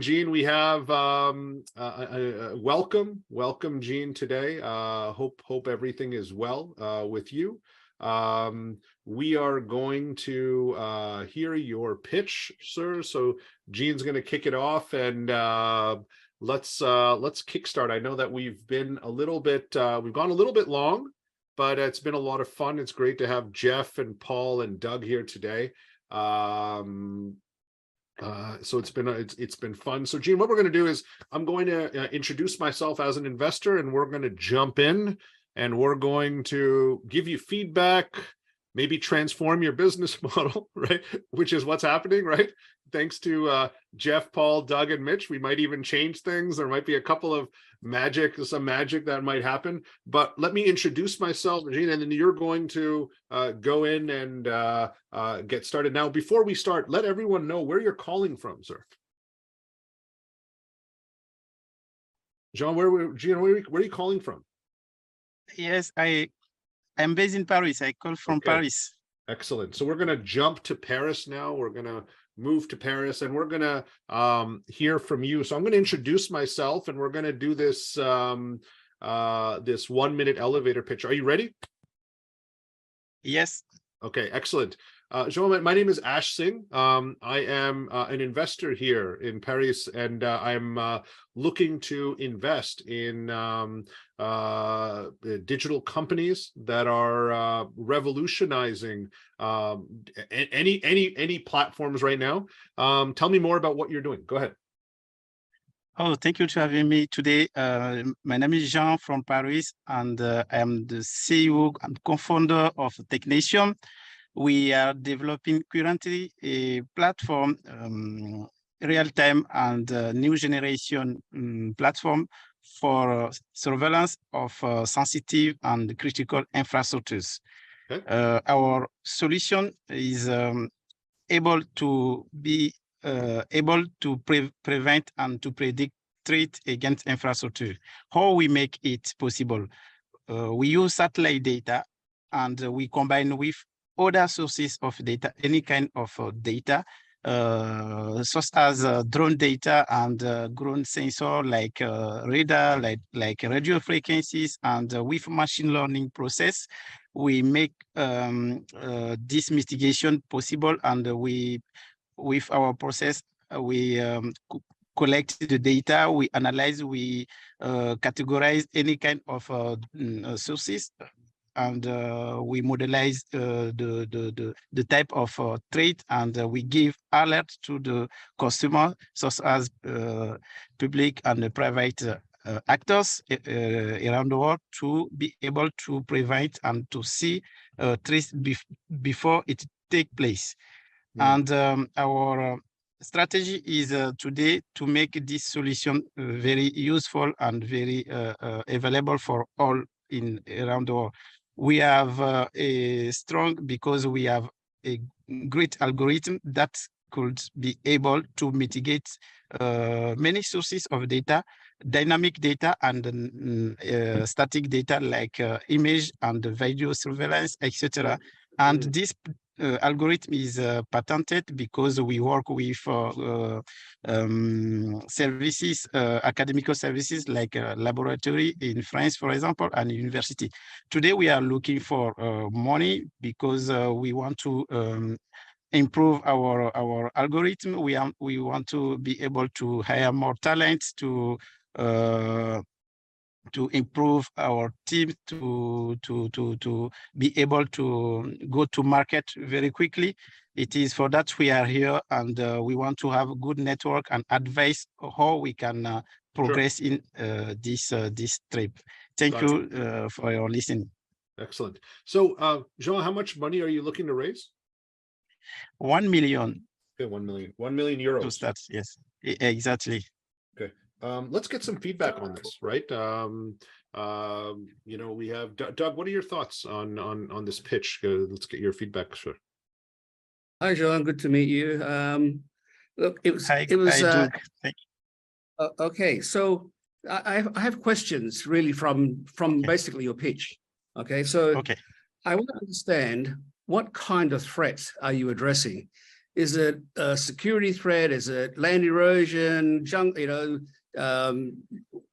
Jean, we have welcome, Jean, today. Hope everything is well with you. We are going to hear your pitch, sir. So Jean's going to kick it off, and let's kickstart. I know that we've been a little bit, we've gone a little bit long, but it's been a lot of fun. It's great to have Jeff and Paul and Doug here today. So it's been fun. So Jean, what we're going to do is I'm going to introduce myself as an investor, and we're going to jump in, and we're going to give you feedback, maybe transform your business model, right? Which is what's happening, right? Thanks to Jeff, Paul, Doug, and Mitch. We might even change things. There might be a couple of some magic that might happen. But let me introduce myself, Jean, and then you're going to go in and get started. Now, before we start, let everyone know where you're calling from, sir. Jean, where are you calling from? Yes, I'm based in Paris. I call from Paris. Excellent. So we're going to jump to Paris now. We're going to move to Paris, and we're going to hear from you. So I'm going to introduce myself, and we're going to do this this 1 minute elevator pitch. Are you ready? Yes. Okay, excellent. Jean, my name is Ash Singh. I am an investor here in Paris, and I'm looking to invest in digital companies that are revolutionizing any platforms right now. Tell me more about what you're doing. Go ahead. Oh, thank you for having me today. My name is Jean from Paris, and I am the CEO and co-founder of Technatium. We are developing currently a platform, real-time and new generation platform for surveillance of sensitive and critical infrastructures. Okay. Our solution is able to be able to prevent and to predict threat against infrastructure. How we make it possible? We use satellite data, and we combine with other sources of data, any kind of data, such as drone data and ground sensor like radar, like radio frequencies, and with machine learning process, we make this mitigation possible. And with our process, we collect the data, we analyze, we categorize any kind of sources, and we modelize the type of threat, and we give alert to the customer, such as public and private actors around the world, to be able to prevent and to see threats before it take place. And our strategy is today to make this solution very useful and very available for all around the world. We have a strong, because we have a great algorithm that could be able to mitigate many sources of data, dynamic data and static data like image and video surveillance, etc. And this algorithm is patented because we work with services, academical services like laboratory in France, for example, and university. Today we are looking for money because we want to improve our algorithm. We want to be able to hire more talents to improve our team, to be able to go to market very quickly. It is for that we are here, and we want to have a good network and advice how we can progress in this trip. Thank you for your listening. Excellent. So, Jean, how much money are you looking to raise? 1 million. Okay, 1 million. 1 million euros. To start, yes, exactly. Okay. Let's get some feedback on this, right? You know, we have Doug. What are your thoughts on this pitch? Let's get your feedback, sir. Hi, Jean. Good to meet you. Look, it was. Thank you. Okay, so I have questions really from basically your pitch. Okay, so I want to understand what kind of threats are you addressing? Is it a security threat? Is it land erosion? Junk?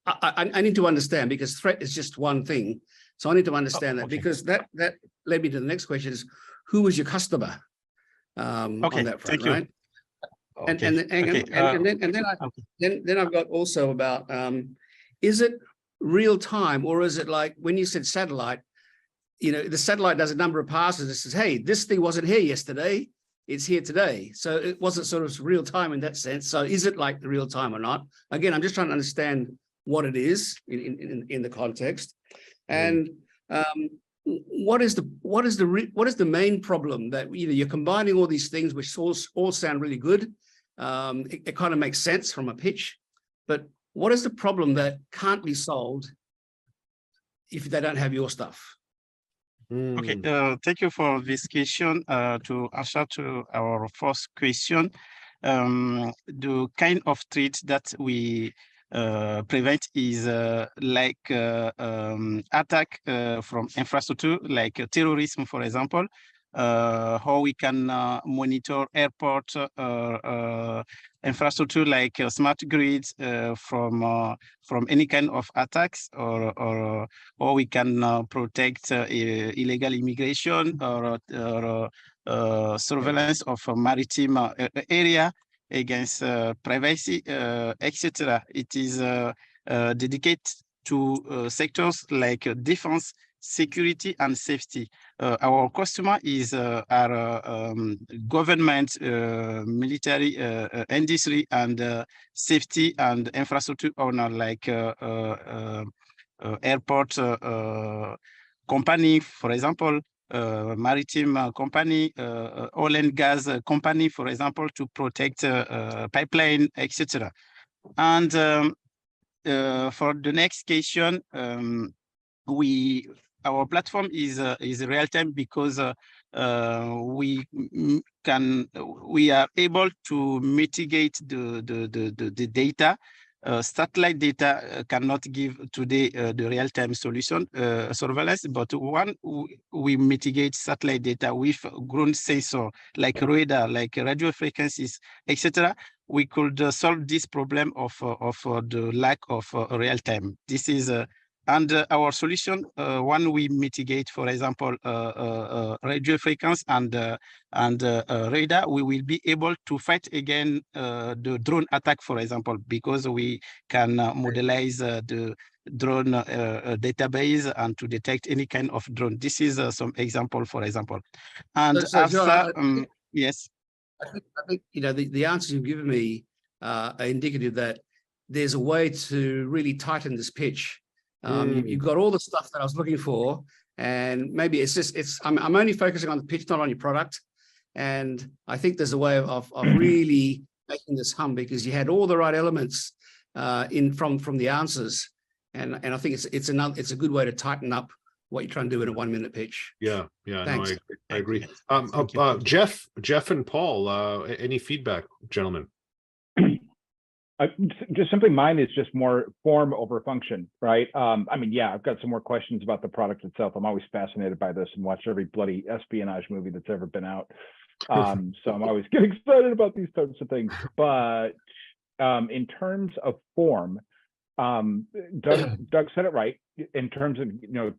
I need to understand, because threat is just one thing. So I need to understand that, because that led me to the next question: is who was your customer on that front, right? Then I've got also about is it real time, or is it like when you said satellite? The satellite does a number of passes. It says, "Hey, this thing wasn't here yesterday; it's here today." So it wasn't sort of real time in that sense. So is it like the real time or not? Again, I'm just trying to understand what it is in the context, and what is the main problem that you're combining all these things, which all sound really good. It kind of makes sense from a pitch, but what is the problem that can't be solved if they don't have your stuff? Okay, thank you for this question. To answer to our first question, the kind of threat that we prevent is like attack from infrastructure, like terrorism, for example. How we can monitor airport infrastructure like smart grids from any kind of attacks, or we can protect illegal immigration or surveillance of a maritime area against privacy, etc. It is dedicated to sectors like defense, security, and safety. Our customer is our government, military, industry, and safety and infrastructure owner, like airport company, for example, maritime company, oil and gas company, for example, to protect pipeline, etc. And for the next question, our platform is real time because we are able to mitigate the data. Satellite data cannot give today the real-time solution surveillance, but we mitigate satellite data with ground sensor like radar, like radio frequencies, etc. We could solve this problem of the lack of real-time. This is and our solution, when we mitigate, for example, radio frequency and radar, we will be able to fight again the drone attack, for example, because we can modelize the drone database and to detect any kind of drone. This is some example, for example. And so after, John, yes. I think the answers you've given me are indicative that there's a way to really tighten this pitch. You've got all the stuff that I was looking for, and maybe I'm only focusing on the pitch, not on your product. And I think there's a way of really making this hum, because you had all the right elements from the answers, and I think it's a good way to tighten up what you're trying to do in a 1 minute pitch. Yeah, Thanks. no, I agree. Jeff and Paul, any feedback, gentlemen? Just simply, mine is just more form over function, right? I mean, yeah, I've got some more questions about the product itself. I'm always fascinated by this and watch every bloody espionage movie that's ever been out. So I'm always getting excited about these types of things. But in terms of form, Doug said it right. In terms of,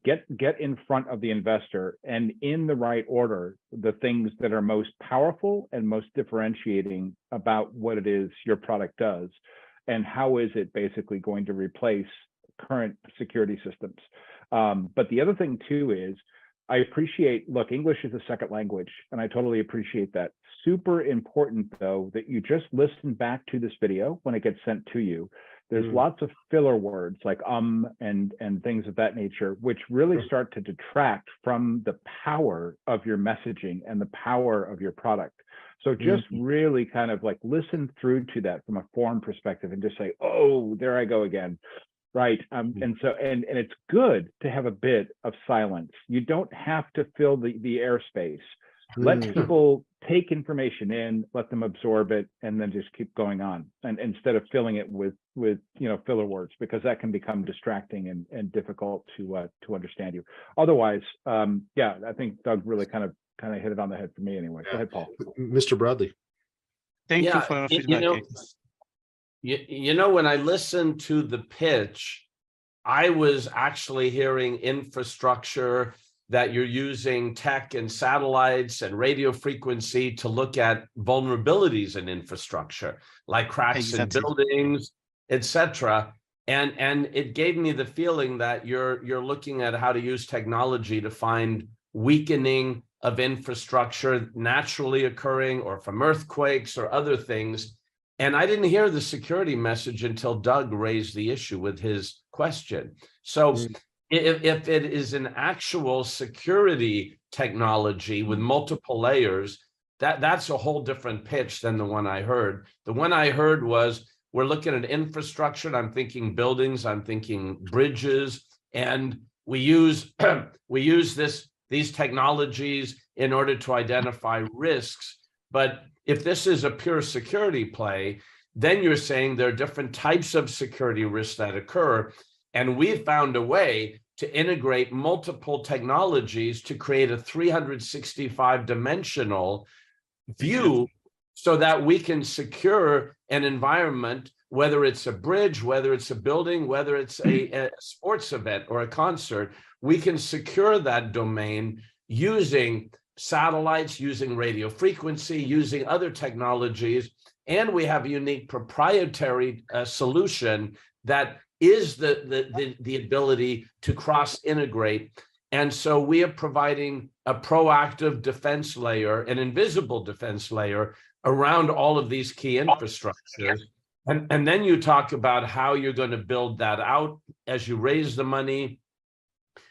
get in front of the investor, and in the right order, the things that are most powerful and most differentiating about what it is your product does, and how is it basically going to replace current security systems. But the other thing too is, I appreciate, look, English is a second language, and I totally appreciate that. Super important though, that you just listen back to this video when it gets sent to you. There's lots of filler words like and things of that nature, which really start to detract from the power of your messaging and the power of your product. So just really kind of like listen through to that from a form perspective and just say, oh, there I go again. Right. And it's good to have a bit of silence. You don't have to fill the airspace. Let people take information in, let them absorb it, and then just keep going on. And instead of filling it with filler words, because that can become distracting and difficult to understand you. Otherwise, yeah, I think Doug really kind of hit it on the head for me anyway. Go ahead, Paul. Mr. Bradley. Thank you Yeah, for your you feedback. know, you know, when I listened to the pitch, I was actually hearing infrastructure, that you're using tech and satellites and radio frequency to look at vulnerabilities in infrastructure, like cracks in Exactly. buildings, etc. And it gave me the feeling that you're looking at how to use technology to find weakening of infrastructure naturally occurring or from earthquakes or other things. And I didn't hear the security message until Doug raised the issue with his question. So if it is an actual security technology with multiple layers, that's a whole different pitch than the one I heard. The one I heard was, we're looking at infrastructure, and I'm thinking buildings, I'm thinking bridges, and we use these technologies in order to identify risks. But if this is a pure security play, then you're saying there are different types of security risks that occur. And we've found a way to integrate multiple technologies to create a 365 dimensional view so that we can secure an environment, whether it's a bridge, whether it's a building, whether it's a sports event or a concert, we can secure that domain using satellites, using radio frequency, using other technologies. And we have a unique proprietary solution that is the ability to cross-integrate. And so we are providing a proactive defense layer, an invisible defense layer around all of these key infrastructures. And then you talk about how you're going to build that out as you raise the money,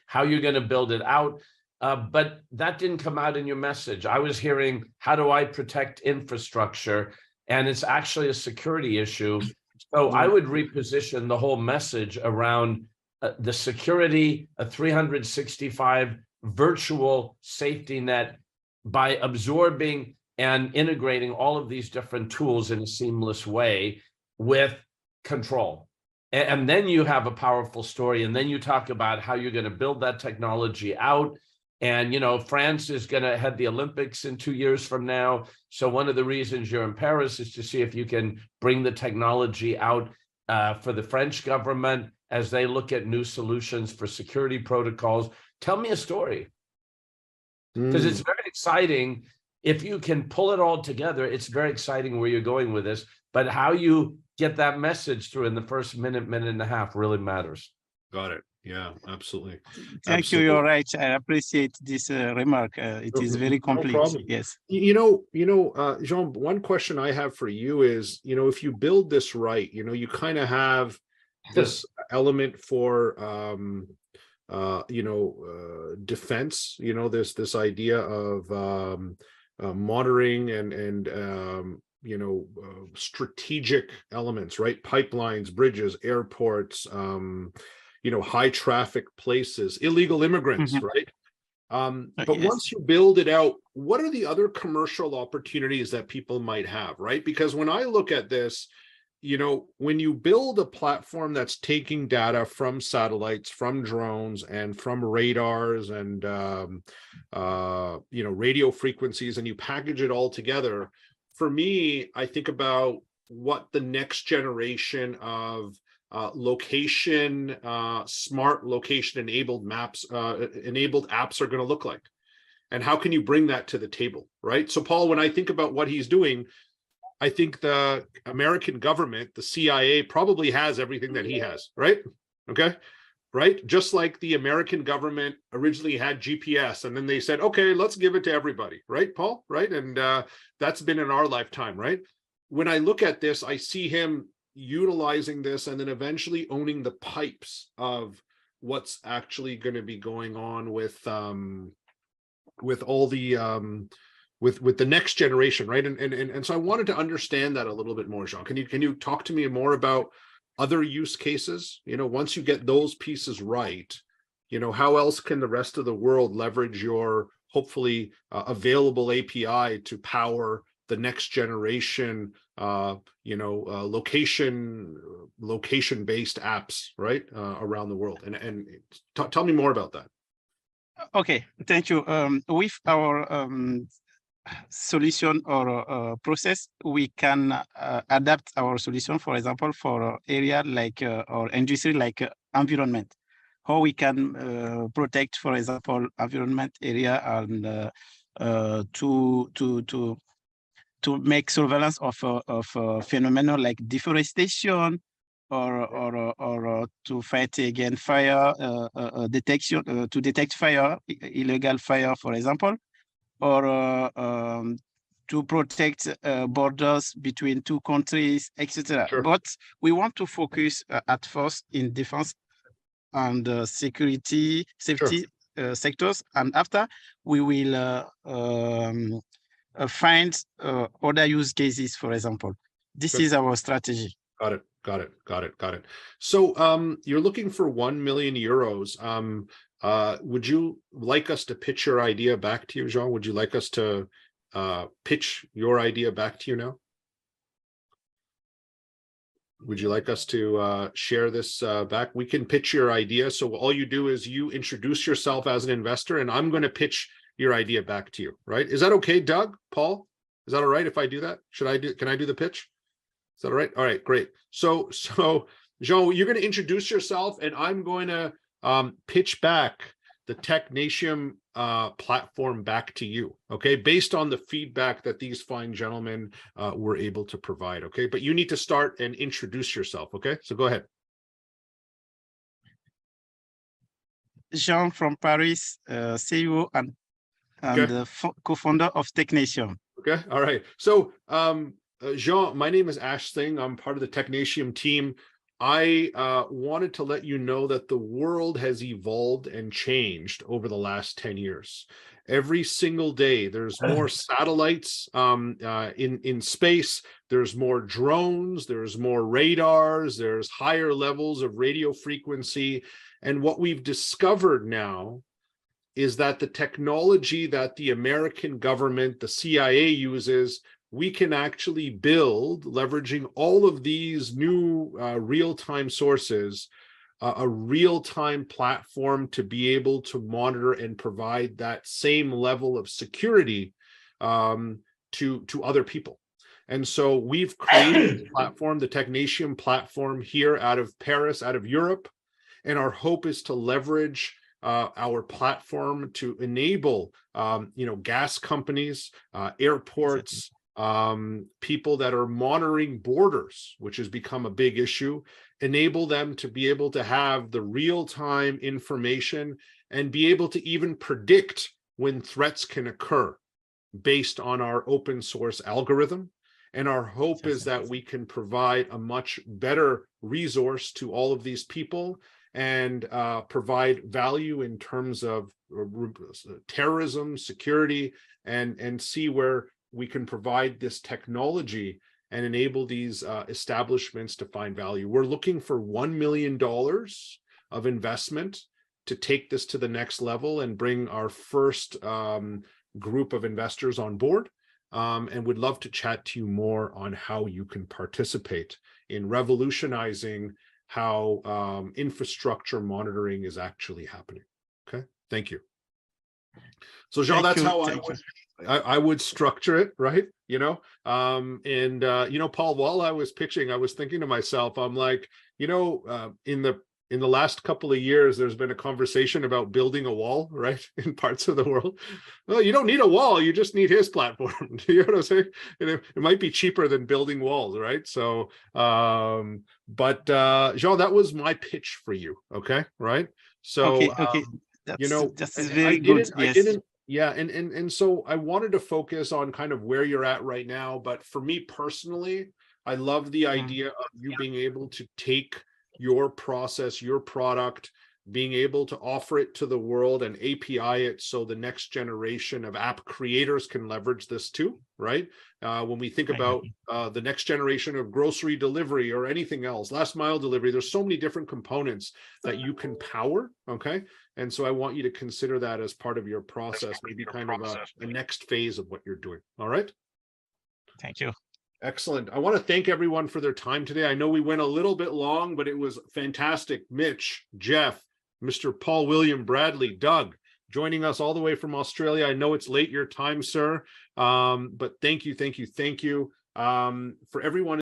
how you're going to build it out. But that didn't come out in your message. I was hearing, how do I protect infrastructure? And it's actually a security issue. So I would reposition the whole message around the security, a 365 virtual safety net, by absorbing and integrating all of these different tools in a seamless way with control. And then you have a powerful story. And then you talk about how you're going to build that technology out. And, you know, France is going to head the Olympics in 2 years from now. So one of the reasons you're in Paris is to see if you can bring the technology out for the French government as they look at new solutions for security protocols. Tell me a story. Because it's very exciting. If you can pull it all together, it's very exciting where you're going with this. But how you get that message through in the first minute and a half really matters. Got it. Yeah, absolutely. Thank you. You're right. I appreciate this remark. It is very complete. No problem. Yes. Jean, one question I have for you is, if you build this right, you kind of have this element for, defense, this idea of monitoring and strategic elements, right? Pipelines, bridges, airports, high traffic places, illegal immigrants, right? But yes. Once you build it out, what are the other commercial opportunities that people might have, right? Because when I look at this, when you build a platform that's taking data from satellites, from drones, and from radars and radio frequencies, and you package it all together, for me, I think about what the next generation of smart location enabled maps, enabled apps are going to look like, and how can you bring that to the table, right? So Paul, when I think about what he's doing, I think the American government, the CIA, probably has everything that he has, right? Okay, right? Just like the American government originally had GPS, and then they said, okay, let's give it to everybody, right, Paul? Right? And that's been in our lifetime, right? When I look at this, I see him utilizing this and then eventually owning the pipes of what's actually going to be going on with all the with the next generation, right? And so I wanted to understand that a little bit more, Jean. Can you talk to me more about other use cases? Once you get those pieces right, how else can the rest of the world leverage your hopefully available API to power the next generation location-based apps, right, around the world? And tell me more about that. Okay, thank you. With our solution or process, we can adapt our solution, for example, for area like or industry like environment. How we can protect, for example, environment area and to make surveillance of phenomena like deforestation or to fight against fire detection, to detect fire, illegal fire, for example, or to protect borders between two countries, etc. Sure. But we want to focus at first in defense and security, safety sectors, and after we will find other use cases, for example. This Good. is our strategy. Got it. Got it. Got it. Got it. So you're looking for 1 million euros. Would you like us to pitch your idea back to you, Jean? Would you like us to pitch your idea back to you now? Would you like us to share this back? We can pitch your idea. So all you do is you introduce yourself as an investor, and I'm going to pitch your idea back to you, right? Is that okay, Doug, Paul? Is that all right if I do that? Can I do the pitch? Is that all right? All right, great. So Jean, you're going to introduce yourself, and I'm going to pitch back the Technatium platform back to you, okay, based on the feedback that these fine gentlemen were able to provide, okay? But you need to start and introduce yourself, okay? So go ahead. Jean from Paris, CEO and Okay. co-founder of Technatium. Okay, all right. So Jean, my name is Ash Singh. I'm part of the Technatium team. I wanted to let you know that the world has evolved and changed over the last 10 years. Every single day, there's more satellites in space. There's more drones. There's more radars. There's higher levels of radio frequency. And what we've discovered now is that the technology that the American government, the CIA uses, we can actually build, leveraging all of these new real-time sources, a real-time platform to be able to monitor and provide that same level of security to other people. And so we've created a platform, the Technatium platform, here out of Paris, out of Europe. And our hope is to leverage our platform to enable, gas companies, airports, people that are monitoring borders, which has become a big issue, enable them to be able to have the real-time information and be able to even predict when threats can occur based on our open source algorithm. And our hope is that we can provide a much better resource to all of these people and provide value in terms of terrorism, security, and see where we can provide this technology and enable these establishments to find value. We're looking for $1 million of investment to take this to the next level and bring our first group of investors on board. And would love to chat to you more on how you can participate in revolutionizing how infrastructure monitoring is actually happening. Okay, thank you. So Jean, that's how I would structure it, right? Paul, while I was pitching, I was thinking to myself, I'm like, in the last couple of years, there's been a conversation about building a wall, right, in parts of the world. Well, you don't need a wall, you just need his platform. You know what I'm saying? It might be cheaper than building walls, right? So, Jean, that was my pitch for you, okay, right? So, okay. That's very good. And so I wanted to focus on kind of where you're at right now. But for me personally, I love the idea of you being able to take your process, your product, being able to offer it to the world and API it so the next generation of app creators can leverage this too, right? When we think about the next generation of grocery delivery or anything else, last mile delivery, there's so many different components that you can power, okay? And so I want you to consider that as part of your process, maybe kind of a next phase of what you're doing, all right? Thank you. Excellent. I want to thank everyone for their time today. I know we went a little bit long, but it was fantastic. Mitch, Jeff, Mr. Paul William Bradley, Doug, joining us all the way from Australia. I know it's late your time, sir, but thank you. For everyone